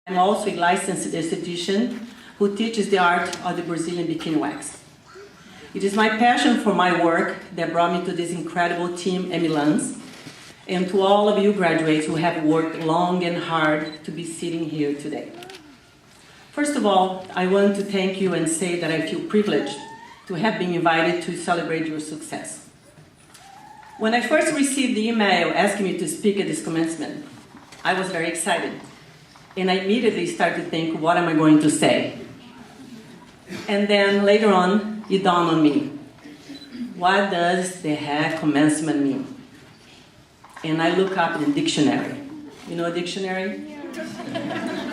I'm also a licensed esthetician who teaches the art of the Brazilian bikini wax. It is my passion for my work that brought me to this incredible team at Milan's, and to all of you graduates who have worked long and hard to be sitting here today. First of all, I want to thank you and say that I feel privileged to have been invited to celebrate your success. When I first received the email asking me to speak at this commencement, I was very excited. And I immediately started to think, what am I going to say? And then later on, it dawned on me. What does the heck commencement mean? And I look up in the dictionary. You know a dictionary?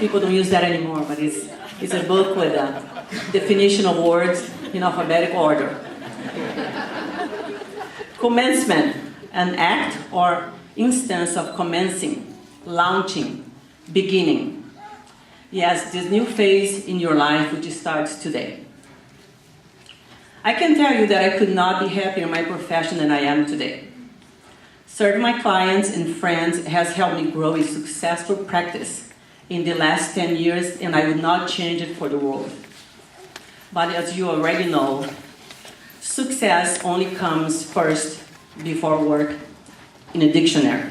People don't use that anymore, but it's a book with a definition of words in alphabetical order. Commencement, an act or instance of commencing, launching, beginning. Yes, this new phase in your life which starts today. I can tell you that I could not be happier in my profession than I am today. Serving my clients and friends has helped me grow a successful practice in the last 10 years, and I would not change it for the world. But as you already know, success only comes first before work in a dictionary.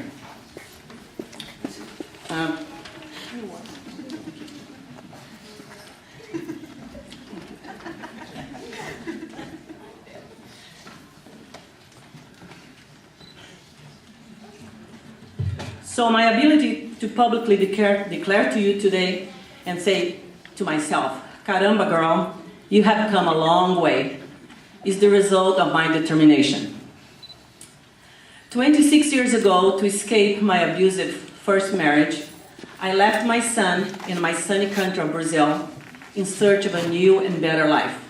So my ability to publicly declare to you today and say to myself, caramba girl, you have come a long way, is the result of my determination. 26 years ago, to escape my abusive first marriage, I left my son in my sunny country of Brazil in search of a new and better life.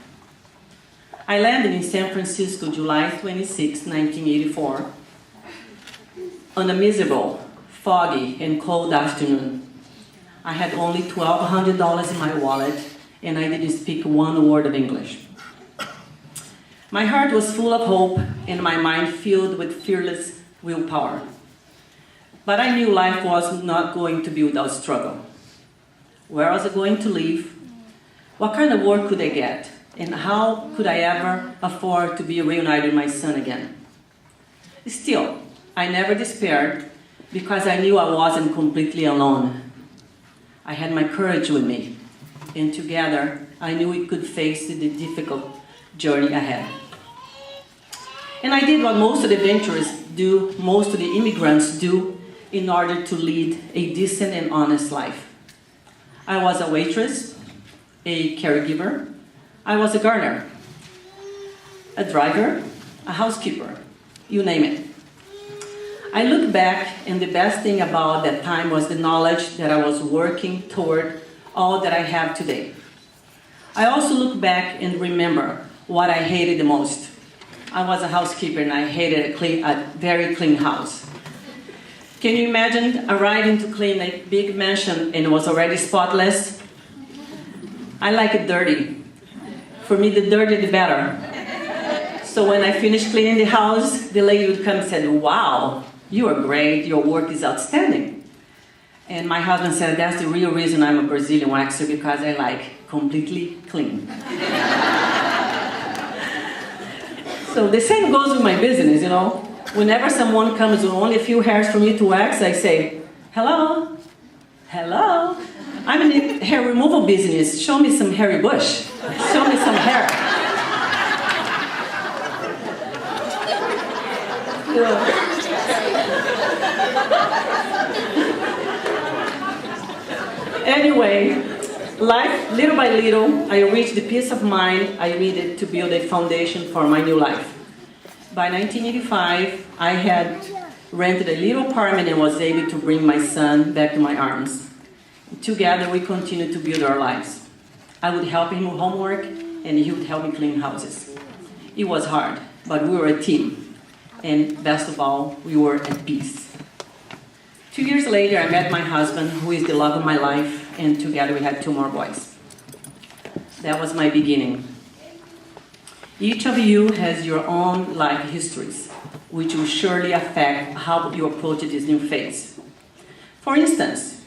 I landed in San Francisco July 26, 1984, on a miserable, foggy and cold afternoon. I had only $1,200 in my wallet, and I didn't speak one word of English. My heart was full of hope and my mind filled with fearless willpower. But I knew life was not going to be without struggle. Where was I going to live? What kind of work could I get? And how could I ever afford to be reunited with my son again? Still, I never despaired, because I knew I wasn't completely alone. I had my courage with me, and together I knew we could face the difficult journey ahead. And I did what most of the adventurers do, most of the immigrants do, in order to lead a decent and honest life. I was a waitress, a caregiver, I was a gardener, a driver, a housekeeper, you name it. I look back, and the best thing about that time was the knowledge that I was working toward all that I have today. I also look back and remember what I hated the most. I was a housekeeper and I hated a very clean house. Can you imagine arriving to clean a big mansion and it was already spotless? I like it dirty. For me, the dirtier the better. So when I finished cleaning the house, the lady would come and say, wow, you are great, your work is outstanding. And my husband said, that's the real reason I'm a Brazilian waxer, because I like completely clean. So the same goes with my business, you know. Whenever someone comes with only a few hairs for me to wax, I say, hello, hello. I'm in the hair removal business, show me some hairy bush, show me some hair. Yeah. Anyway, little by little, I reached the peace of mind I needed to build a foundation for my new life. By 1985, I had rented a little apartment and was able to bring my son back to my arms. Together, we continued to build our lives. I would help him with homework, and he would help me clean houses. It was hard, but we were a team. And best of all, we were at peace. 2 years later, I met my husband, who is the love of my life, and together we had 2 more boys. That was my beginning. Each of you has your own life histories, which will surely affect how you approach this new phase. For instance,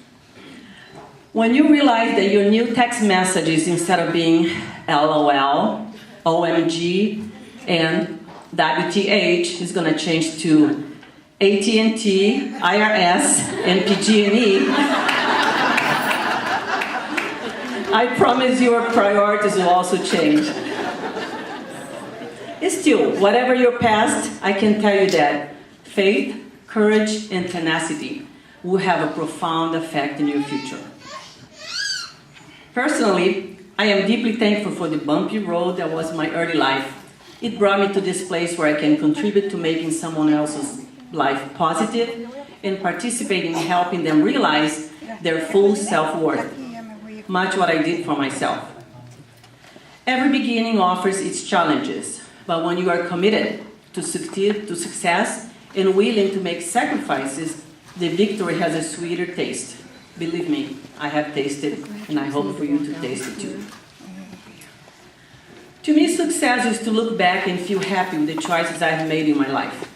When you realize that your new text messages, instead of being LOL, OMG, and WTH, is going to change to AT&T, IRS, and PG&E, I promise your priorities will also change. Still, whatever your past, I can tell you that faith, courage, and tenacity will have a profound effect in your future. Personally, I am deeply thankful for the bumpy road that was my early life. It brought me to this place where I can contribute to making someone else's life positive and participate in helping them realize their full self-worth, much what I did for myself. Every beginning offers its challenges, but when you are committed to success and willing to make sacrifices, the victory has a sweeter taste. Believe me, I have tasted, and I hope for you to taste it too. To me, success is to look back and feel happy with the choices I have made in my life.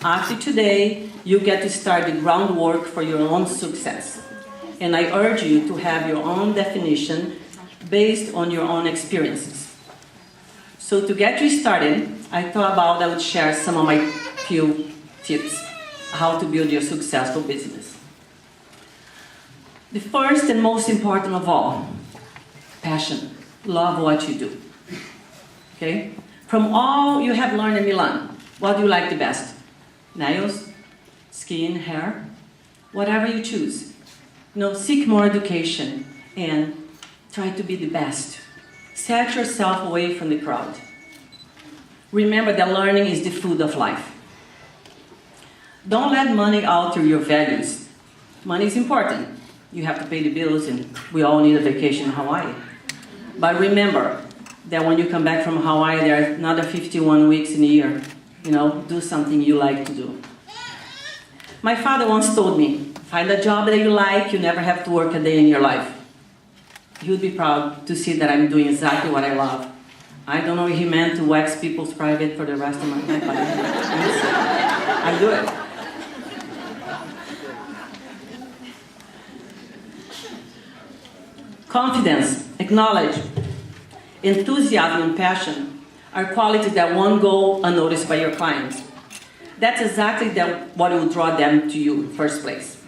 After today, you get to start the groundwork for your own success. And I urge you to have your own definition based on your own experiences. So to get you started, I thought I would share some of my few tips how to build your successful business. The first and most important of all, passion. Love what you do. Okay? From all you have learned in Milan, what do you like the best? Nails, skin, hair, whatever you choose. Seek more education and try to be the best. Set yourself away from the crowd. Remember that learning is the food of life. Don't let money alter your values. Money is important. You have to pay the bills, and we all need a vacation in Hawaii. But remember that when you come back from Hawaii, there are another 51 weeks in a year. Do something you like to do. My father once told me, find a job that you like, you never have to work a day in your life. He would be proud to see that I'm doing exactly what I love. I don't know if he meant to wax people's private for the rest of my life, but I do it. Confidence, acknowledge, enthusiasm, and passion are qualities that won't go unnoticed by your clients. That's exactly what will draw them to you in the first place.